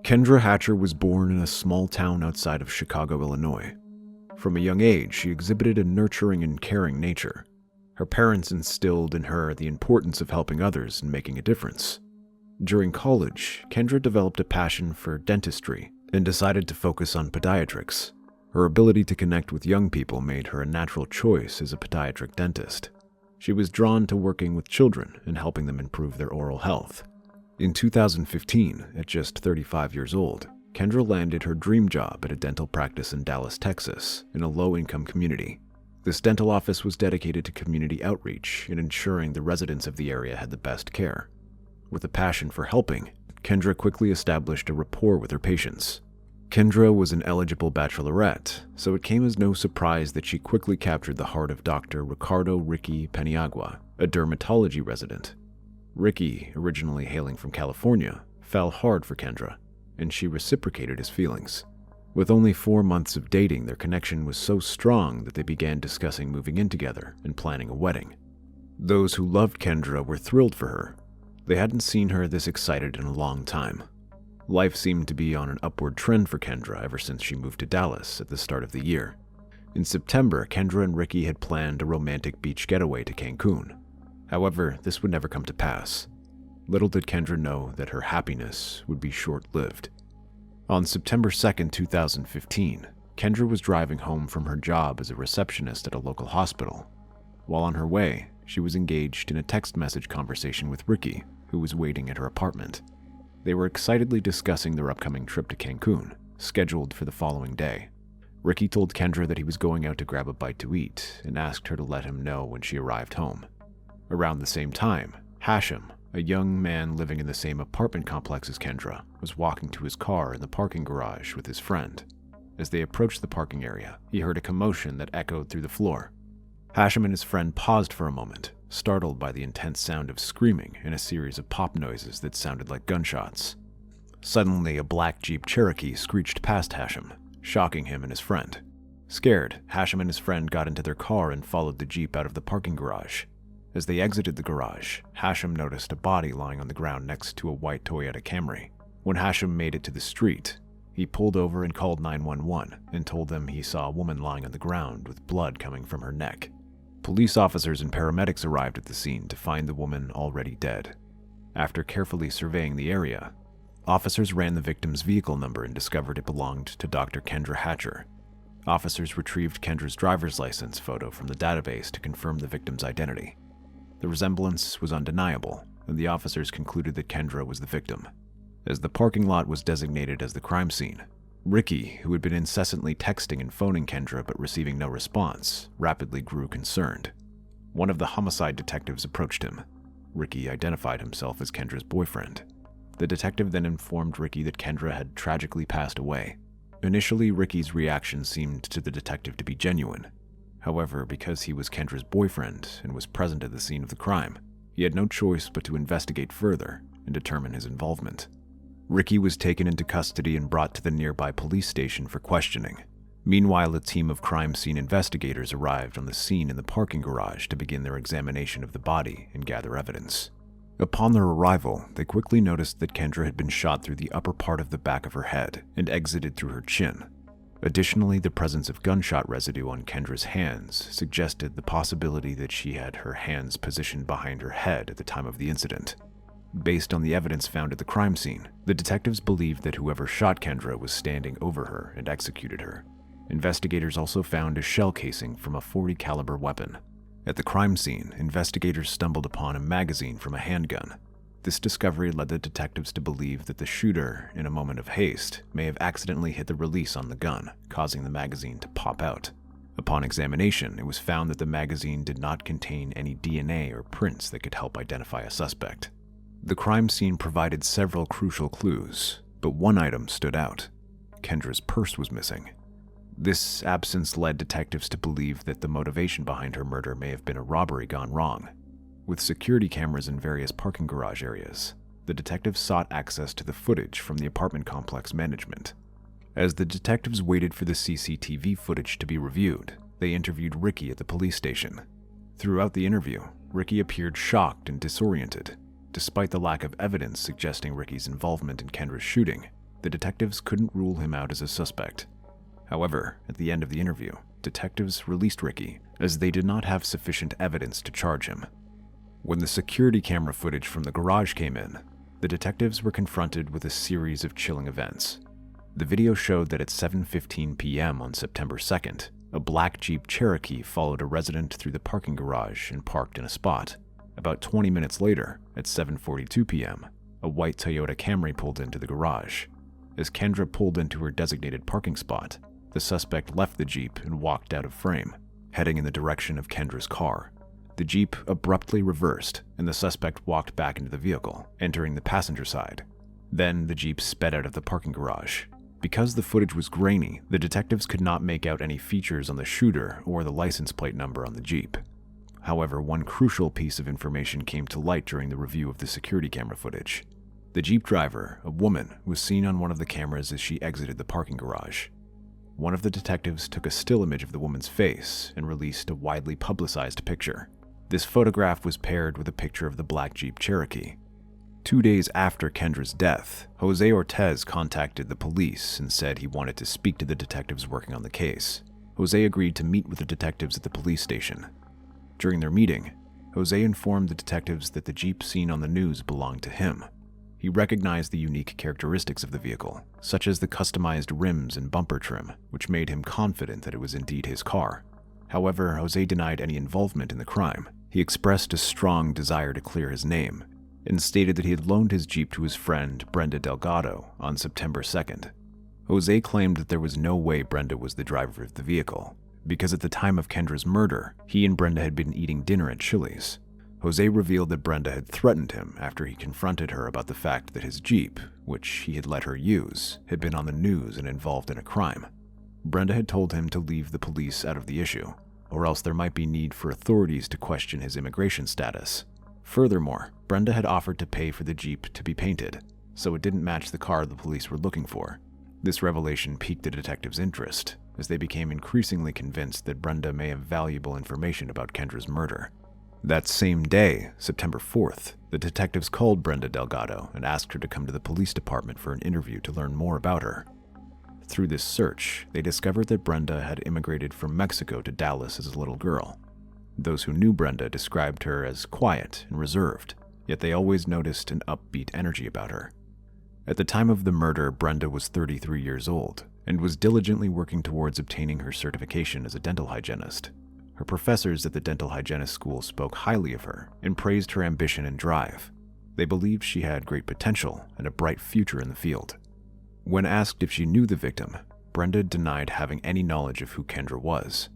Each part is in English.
Kendra Hatcher was born in a small town outside of Chicago, Illinois. From a young age, she exhibited a nurturing and caring nature. Her parents instilled in her the importance of helping others and making a difference. During college, Kendra developed a passion for dentistry and decided to focus on pediatrics. Her ability to connect with young people made her a natural choice as a pediatric dentist. She was drawn to working with children and helping them improve their oral health. In 2015, at just 35 years old, Kendra landed her dream job at a dental practice in Dallas, Texas, in a low-income community. This dental office was dedicated to community outreach and ensuring the residents of the area had the best care. With a passion for helping, Kendra quickly established a rapport with her patients. Kendra was an eligible bachelorette, so it came as no surprise that she quickly captured the heart of Dr. Ricardo Ricky Paniagua, a dermatology resident. Ricky, originally hailing from California, fell hard for Kendra, and she reciprocated his feelings. With only 4 months of dating, their connection was so strong that they began discussing moving in together and planning a wedding. Those who loved Kendra were thrilled for her. They hadn't seen her this excited in a long time. Life seemed to be on an upward trend for Kendra ever since she moved to Dallas at the start of the year. In September, Kendra and Ricky had planned a romantic beach getaway to Cancun. However, this would never come to pass. Little did Kendra know that her happiness would be short-lived. On September 2, 2015, Kendra was driving home from her job as a receptionist at a local hospital. While on her way, she was engaged in a text message conversation with Ricky, who was waiting at her apartment. They were excitedly discussing their upcoming trip to Cancun, scheduled for the following day. Ricky told Kendra that he was going out to grab a bite to eat and asked her to let him know when she arrived home. Around the same time, Hashim, a young man living in the same apartment complex as Kendra, was walking to his car in the parking garage with his friend. As they approached the parking area, he heard a commotion that echoed through the floor. Hashim and his friend paused for a moment, startled by the intense sound of screaming and a series of pop noises that sounded like gunshots. Suddenly, a black Jeep Cherokee screeched past Hashim, shocking him and his friend. Scared, Hashim and his friend got into their car and followed the Jeep out of the parking garage. As they exited the garage, Hashim noticed a body lying on the ground next to a white Toyota Camry. When Hashim made it to the street, he pulled over and called 911 and told them he saw a woman lying on the ground with blood coming from her neck. Police officers and paramedics arrived at the scene to find the woman already dead. After carefully surveying the area, officers ran the victim's vehicle number and discovered it belonged to Dr. Kendra Hatcher. Officers retrieved Kendra's driver's license photo from the database to confirm the victim's identity. The resemblance was undeniable, and the officers concluded that Kendra was the victim. As the parking lot was designated as the crime scene, Ricky, who had been incessantly texting and phoning Kendra but receiving no response, rapidly grew concerned. One of the homicide detectives approached him. Ricky identified himself as Kendra's boyfriend. The detective then informed Ricky that Kendra had tragically passed away. Initially, Ricky's reaction seemed to the detective to be genuine. However, because he was Kendra's boyfriend and was present at the scene of the crime, he had no choice but to investigate further and determine his involvement. Ricky was taken into custody and brought to the nearby police station for questioning. Meanwhile, a team of crime scene investigators arrived on the scene in the parking garage to begin their examination of the body and gather evidence. Upon their arrival, they quickly noticed that Kendra had been shot through the upper part of the back of her head and exited through her chin. Additionally, the presence of gunshot residue on Kendra's hands suggested the possibility that she had her hands positioned behind her head at the time of the incident. Based on the evidence found at the crime scene, the detectives believed that whoever shot Kendra was standing over her and executed her. Investigators also found a shell casing from a .40 caliber weapon. At the crime scene, investigators stumbled upon a magazine from a handgun. This discovery led the detectives to believe that the shooter, in a moment of haste, may have accidentally hit the release on the gun, causing the magazine to pop out. Upon examination, it was found that the magazine did not contain any DNA or prints that could help identify a suspect. The crime scene provided several crucial clues, but one item stood out. Kendra's purse was missing. This absence led detectives to believe that the motivation behind her murder may have been a robbery gone wrong. With security cameras in various parking garage areas, the detectives sought access to the footage from the apartment complex management. As the detectives waited for the CCTV footage to be reviewed, they interviewed Ricky at the police station. Throughout the interview, Ricky appeared shocked and disoriented. Despite the lack of evidence suggesting Ricky's involvement in Kendra's shooting, the detectives couldn't rule him out as a suspect. However, at the end of the interview, detectives released Ricky as they did not have sufficient evidence to charge him. When the security camera footage from the garage came in, the detectives were confronted with a series of chilling events. The video showed that at 7:15 p.m. on September 2nd, a black Jeep Cherokee followed a resident through the parking garage and parked in a spot. About 20 minutes later, at 7:42 p.m., a white Toyota Camry pulled into the garage. As Kendra pulled into her designated parking spot, the suspect left the Jeep and walked out of frame, heading in the direction of Kendra's car. The Jeep abruptly reversed, and the suspect walked back into the vehicle, entering the passenger side. Then the Jeep sped out of the parking garage. Because the footage was grainy, the detectives could not make out any features on the shooter or the license plate number on the Jeep. However, one crucial piece of information came to light during the review of the security camera footage. The Jeep driver, a woman, was seen on one of the cameras as she exited the parking garage. One of the detectives took a still image of the woman's face and released a widely publicized picture. This photograph was paired with a picture of the black Jeep Cherokee. 2 days after Kendra's death, Jose Ortez contacted the police and said he wanted to speak to the detectives working on the case. Jose agreed to meet with the detectives at the police station. During their meeting, Jose informed the detectives that the Jeep seen on the news belonged to him. He recognized the unique characteristics of the vehicle, such as the customized rims and bumper trim, which made him confident that it was indeed his car. However, Jose denied any involvement in the crime. He expressed a strong desire to clear his name and stated that he had loaned his Jeep to his friend Brenda Delgado on September 2nd. Jose claimed that there was no way Brenda was the driver of the vehicle, because at the time of Kendra's murder, he and Brenda had been eating dinner at Chili's. Jose revealed that Brenda had threatened him after he confronted her about the fact that his Jeep, which he had let her use, had been on the news and involved in a crime. Brenda had told him to leave the police out of the issue, or else there might be need for authorities to question his immigration status. Furthermore, Brenda had offered to pay for the Jeep to be painted, so it didn't match the car the police were looking for. This revelation piqued the detectives' interest, as they became increasingly convinced that Brenda may have valuable information about Kendra's murder. That same day, September 4th, the detectives called Brenda Delgado and asked her to come to the police department for an interview to learn more about her. Through this search, they discovered that Brenda had immigrated from Mexico to Dallas as a little girl. Those who knew Brenda described her as quiet and reserved, yet they always noticed an upbeat energy about her. At the time of the murder, Brenda was 33 years old and was diligently working towards obtaining her certification as a dental hygienist. Her professors at the dental hygienist school spoke highly of her and praised her ambition and drive. They believed she had great potential and a bright future in the field. When asked if she knew the victim, Brenda denied having any knowledge of who Kendra was.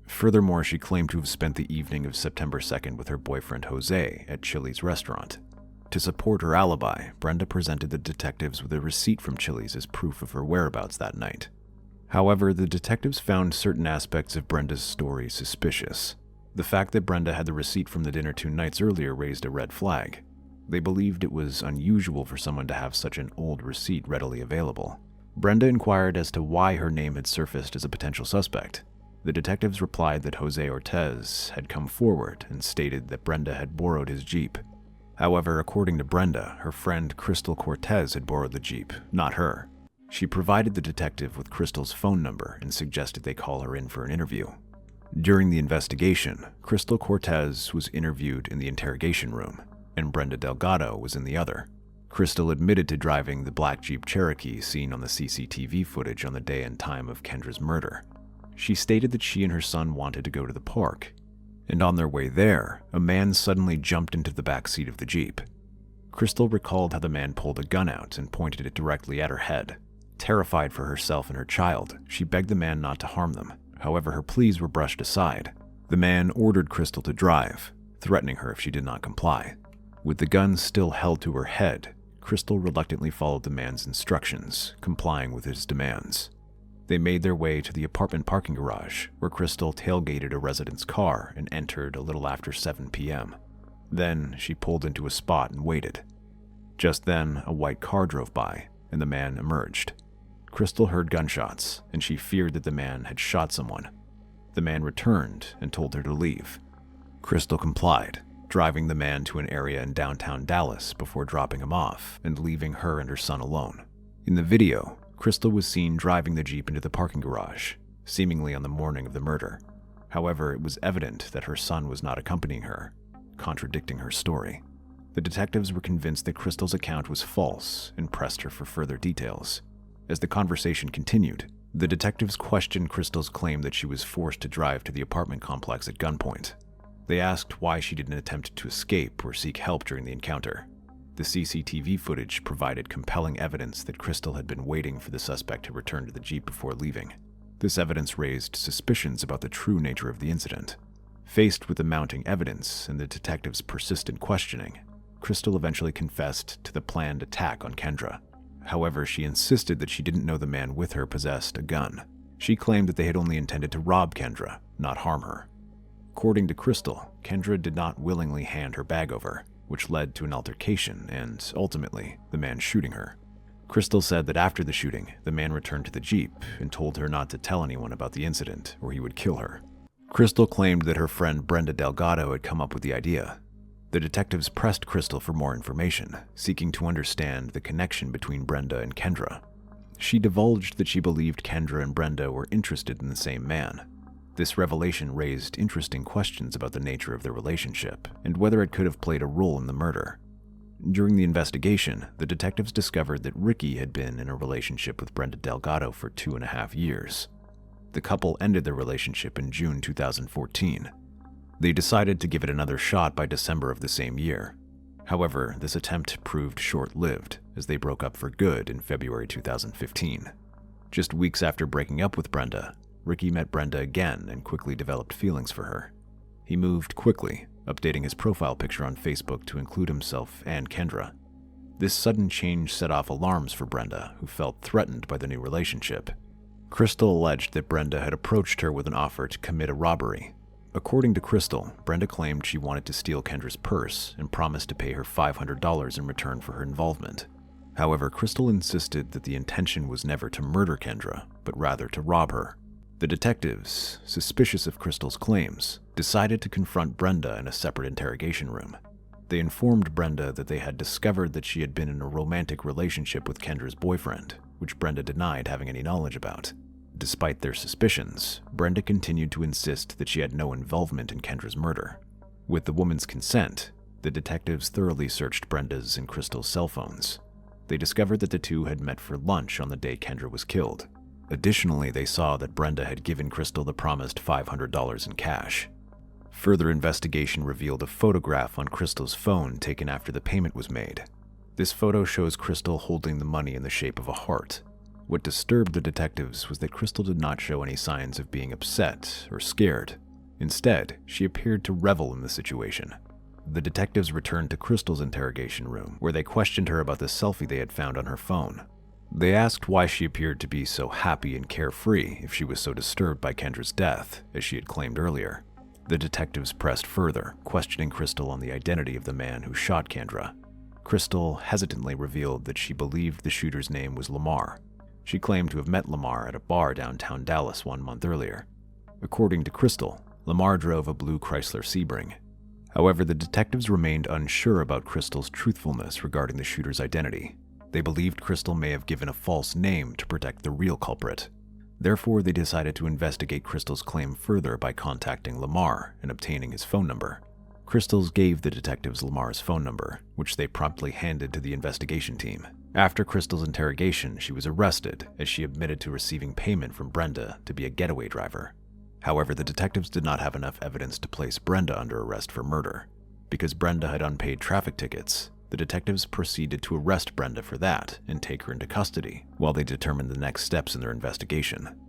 Furthermore, she claimed to have spent the evening of September 2nd with her boyfriend Jose at Chili's restaurant. To support her alibi, Brenda presented the detectives with a receipt from Chili's as proof of her whereabouts that night. However, the detectives found certain aspects of Brenda's story suspicious. The fact that Brenda had the receipt from the dinner 2 nights earlier raised a red flag. They believed it was unusual for someone to have such an old receipt readily available. Brenda inquired as to why her name had surfaced as a potential suspect. The detectives replied that Jose Ortez had come forward and stated that Brenda had borrowed his Jeep. However, according to Brenda, her friend Crystal Cortez had borrowed the Jeep, not her. She provided the detective with Crystal's phone number and suggested they call her in for an interview. During the investigation, Crystal Cortez was interviewed in the interrogation room, and Brenda Delgado was in the other. Crystal admitted to driving the black Jeep Cherokee seen on the CCTV footage on the day and time of Kendra's murder. She stated that she and her son wanted to go to the park, and on their way there, a man suddenly jumped into the back seat of the Jeep. Crystal recalled how the man pulled a gun out and pointed it directly at her head. Terrified for herself and her child, she begged the man not to harm them. However, her pleas were brushed aside. The man ordered Crystal to drive, threatening her if she did not comply. With the gun still held to her head, Crystal reluctantly followed the man's instructions, complying with his demands. They made their way to the apartment parking garage, where Crystal tailgated a resident's car and entered a little after 7 p.m. Then she pulled into a spot and waited. Just then, a white car drove by, and the man emerged. Crystal heard gunshots, and she feared that the man had shot someone. The man returned and told her to leave. Crystal complied, driving the man to an area in downtown Dallas before dropping him off and leaving her and her son alone. In the video, Crystal was seen driving the Jeep into the parking garage, seemingly on the morning of the murder. However, it was evident that her son was not accompanying her, contradicting her story. The detectives were convinced that Crystal's account was false and pressed her for further details. As the conversation continued, the detectives questioned Crystal's claim that she was forced to drive to the apartment complex at gunpoint. They asked why she didn't attempt to escape or seek help during the encounter. The CCTV footage provided compelling evidence that Crystal had been waiting for the suspect to return to the Jeep before leaving. This evidence raised suspicions about the true nature of the incident. Faced with the mounting evidence and the detectives' persistent questioning, Crystal eventually confessed to the planned attack on Kendra. However, she insisted that she didn't know the man with her possessed a gun. She claimed that they had only intended to rob Kendra, not harm her. According to Crystal, Kendra did not willingly hand her bag over, which led to an altercation and, ultimately, the man shooting her. Crystal said that after the shooting, the man returned to the Jeep and told her not to tell anyone about the incident or he would kill her. Crystal claimed that her friend Brenda Delgado had come up with the idea. The detectives pressed Crystal for more information, seeking to understand the connection between Brenda and Kendra. She divulged that she believed Kendra and Brenda were interested in the same man. This revelation raised interesting questions about the nature of their relationship and whether it could have played a role in the murder. During the investigation, the detectives discovered that Ricky had been in a relationship with Brenda Delgado for 2.5 years. The couple ended their relationship in June 2014. They decided to give it another shot by December of the same year. However, this attempt proved short-lived, as they broke up for good in February 2015. Just weeks after breaking up with Brenda, Ricky met Brenda again and quickly developed feelings for her. He moved quickly, updating his profile picture on Facebook to include himself and Kendra. This sudden change set off alarms for Brenda, who felt threatened by the new relationship. Crystal alleged that Brenda had approached her with an offer to commit a robbery. According to Crystal, Brenda claimed she wanted to steal Kendra's purse and promised to pay her $500 in return for her involvement. However, Crystal insisted that the intention was never to murder Kendra, but rather to rob her. The detectives, suspicious of Crystal's claims, decided to confront Brenda in a separate interrogation room. They informed Brenda that they had discovered that she had been in a romantic relationship with Kendra's boyfriend, which Brenda denied having any knowledge about. Despite their suspicions, Brenda continued to insist that she had no involvement in Kendra's murder. With the woman's consent, the detectives thoroughly searched Brenda's and Crystal's cell phones. They discovered that the two had met for lunch on the day Kendra was killed. Additionally, they saw that Brenda had given Crystal the promised $500 in cash. Further investigation revealed a photograph on Crystal's phone taken after the payment was made. This photo shows Crystal holding the money in the shape of a heart. What disturbed the detectives was that Crystal did not show any signs of being upset or scared. Instead, she appeared to revel in the situation. The detectives returned to Crystal's interrogation room, where they questioned her about the selfie they had found on her phone. They asked why she appeared to be so happy and carefree if she was so disturbed by Kendra's death, as she had claimed earlier. The detectives pressed further, questioning Crystal on the identity of the man who shot Kendra. Crystal hesitantly revealed that she believed the shooter's name was Lamar. She claimed to have met Lamar at a bar downtown Dallas 1 month earlier. According to Crystal, Lamar drove a blue Chrysler Sebring. However, the detectives remained unsure about Crystal's truthfulness regarding the shooter's identity. They believed Crystal may have given a false name to protect the real culprit. Therefore, they decided to investigate Crystal's claim further by contacting Lamar and obtaining his phone number. Crystal gave the detectives Lamar's phone number, which they promptly handed to the investigation team. After Crystal's interrogation, she was arrested as she admitted to receiving payment from Brenda to be a getaway driver. However, the detectives did not have enough evidence to place Brenda under arrest for murder. Because Brenda had unpaid traffic tickets, the detectives proceeded to arrest Brenda for that and take her into custody while they determined the next steps in their investigation.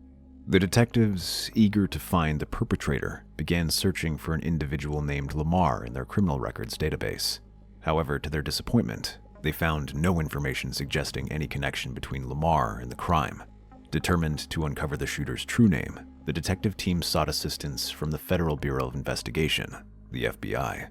The detectives, eager to find the perpetrator, began searching for an individual named Lamar in their criminal records database. However, to their disappointment, they found no information suggesting any connection between Lamar and the crime. Determined to uncover the shooter's true name, the detective team sought assistance from the Federal Bureau of Investigation, the FBI.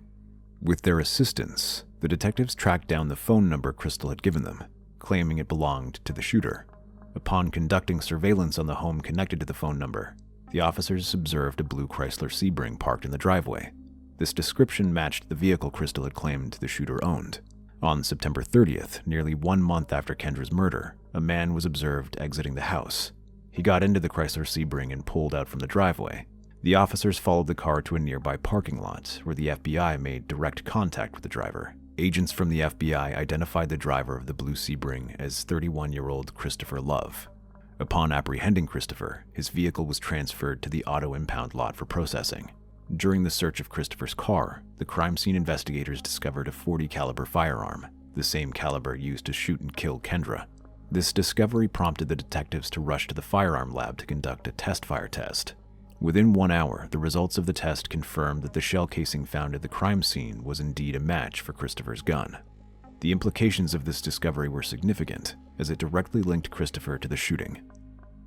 With their assistance, the detectives tracked down the phone number Crystal had given them, claiming it belonged to the shooter. Upon conducting surveillance on the home connected to the phone number, the officers observed a blue Chrysler Sebring parked in the driveway. This description matched the vehicle Crystal had claimed the shooter owned. On September 30th, nearly 1 month after Kendra's murder, a man was observed exiting the house. He got into the Chrysler Sebring and pulled out from the driveway. The officers followed the car to a nearby parking lot, where the FBI made direct contact with the driver. Agents from the FBI identified the driver of the blue Sebring as 31-year-old Christopher Love. Upon apprehending Christopher, his vehicle was transferred to the auto impound lot for processing. During the search of Christopher's car, the crime scene investigators discovered a .40 caliber firearm, the same caliber used to shoot and kill Kendra. This discovery prompted the detectives to rush to the firearm lab to conduct a test fire test. Within 1 hour, the results of the test confirmed that the shell casing found at the crime scene was indeed a match for Christopher's gun. The implications of this discovery were significant, as it directly linked Christopher to the shooting.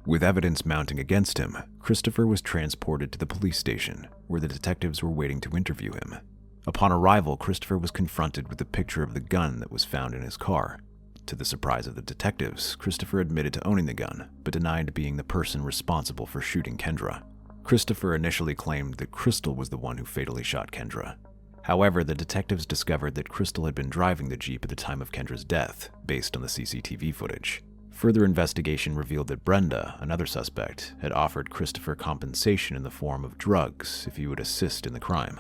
With evidence mounting against him, Christopher was transported to the police station, where the detectives were waiting to interview him. Upon arrival, Christopher was confronted with a picture of the gun that was found in his car. To the surprise of the detectives, Christopher admitted to owning the gun, but denied being the person responsible for shooting Kendra. Christopher initially claimed that Crystal was the one who fatally shot Kendra. However, the detectives discovered that Crystal had been driving the Jeep at the time of Kendra's death, based on the CCTV footage. Further investigation revealed that Brenda, another suspect, had offered Christopher compensation in the form of drugs if he would assist in the crime.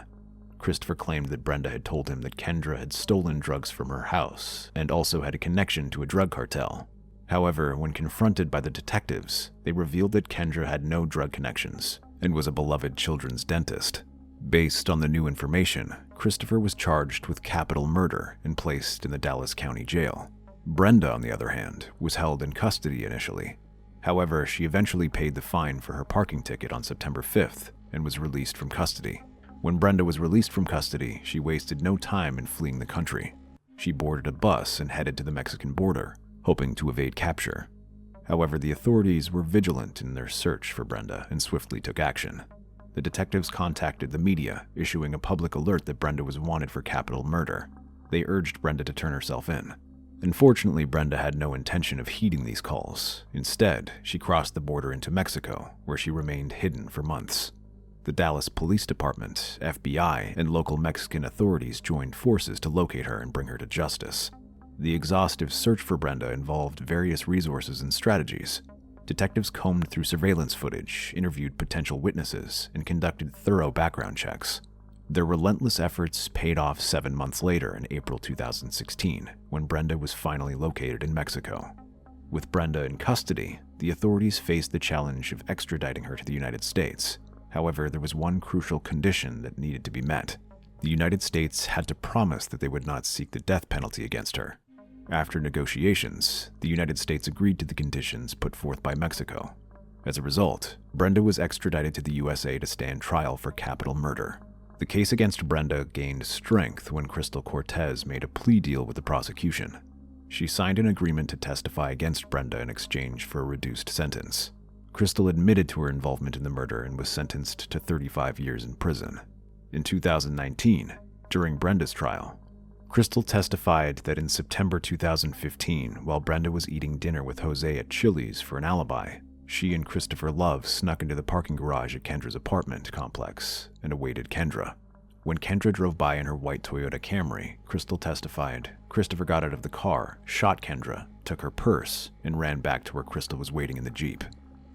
Christopher claimed that Brenda had told him that Kendra had stolen drugs from her house and also had a connection to a drug cartel. However, when confronted by the detectives, they revealed that Kendra had no drug connections and was a beloved children's dentist. Based on the new information, Christopher was charged with capital murder and placed in the Dallas County Jail. Brenda, on the other hand, was held in custody initially. However, she eventually paid the fine for her parking ticket on September 5th and was released from custody. When Brenda was released from custody, she wasted no time in fleeing the country. She boarded a bus and headed to the Mexican border, hoping to evade capture. However, the authorities were vigilant in their search for Brenda and swiftly took action. The detectives contacted the media, issuing a public alert that Brenda was wanted for capital murder. They urged Brenda to turn herself in. Unfortunately, Brenda had no intention of heeding these calls. Instead, she crossed the border into Mexico, where she remained hidden for months. The Dallas Police Department, FBI, and local Mexican authorities joined forces to locate her and bring her to justice. The exhaustive search for Brenda involved various resources and strategies. Detectives combed through surveillance footage, interviewed potential witnesses, and conducted thorough background checks. Their relentless efforts paid off 7 months later in April 2016, when Brenda was finally located in Mexico. With Brenda in custody, the authorities faced the challenge of extraditing her to the United States. However, there was one crucial condition that needed to be met. The United States had to promise that they would not seek the death penalty against her. After negotiations, the United States agreed to the conditions put forth by Mexico. As a result, Brenda was extradited to the USA to stand trial for capital murder. The case against Brenda gained strength when Crystal Cortez made a plea deal with the prosecution. She signed an agreement to testify against Brenda in exchange for a reduced sentence. Crystal admitted to her involvement in the murder and was sentenced to 35 years in prison. In 2019, during Brenda's trial, Crystal testified that in September 2015, while Brenda was eating dinner with Jose at Chili's for an alibi, she and Christopher Love snuck into the parking garage at Kendra's apartment complex and awaited Kendra. When Kendra drove by in her white Toyota Camry, Crystal testified Christopher got out of the car, shot Kendra, took her purse, and ran back to where Crystal was waiting in the Jeep.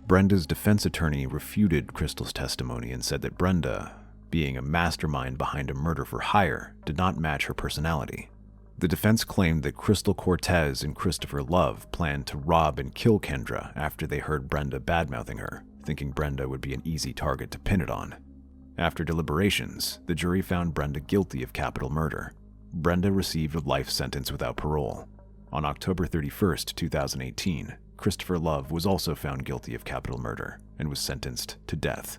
Brenda's defense attorney refuted Crystal's testimony and said that Brenda, being a mastermind behind a murder for hire, did not match her personality. The defense claimed that Crystal Cortez and Christopher Love planned to rob and kill Kendra after they heard Brenda badmouthing her, thinking Brenda would be an easy target to pin it on. After deliberations, the jury found Brenda guilty of capital murder. Brenda received a life sentence without parole. On October 31st, 2018, Christopher Love was also found guilty of capital murder and was sentenced to death.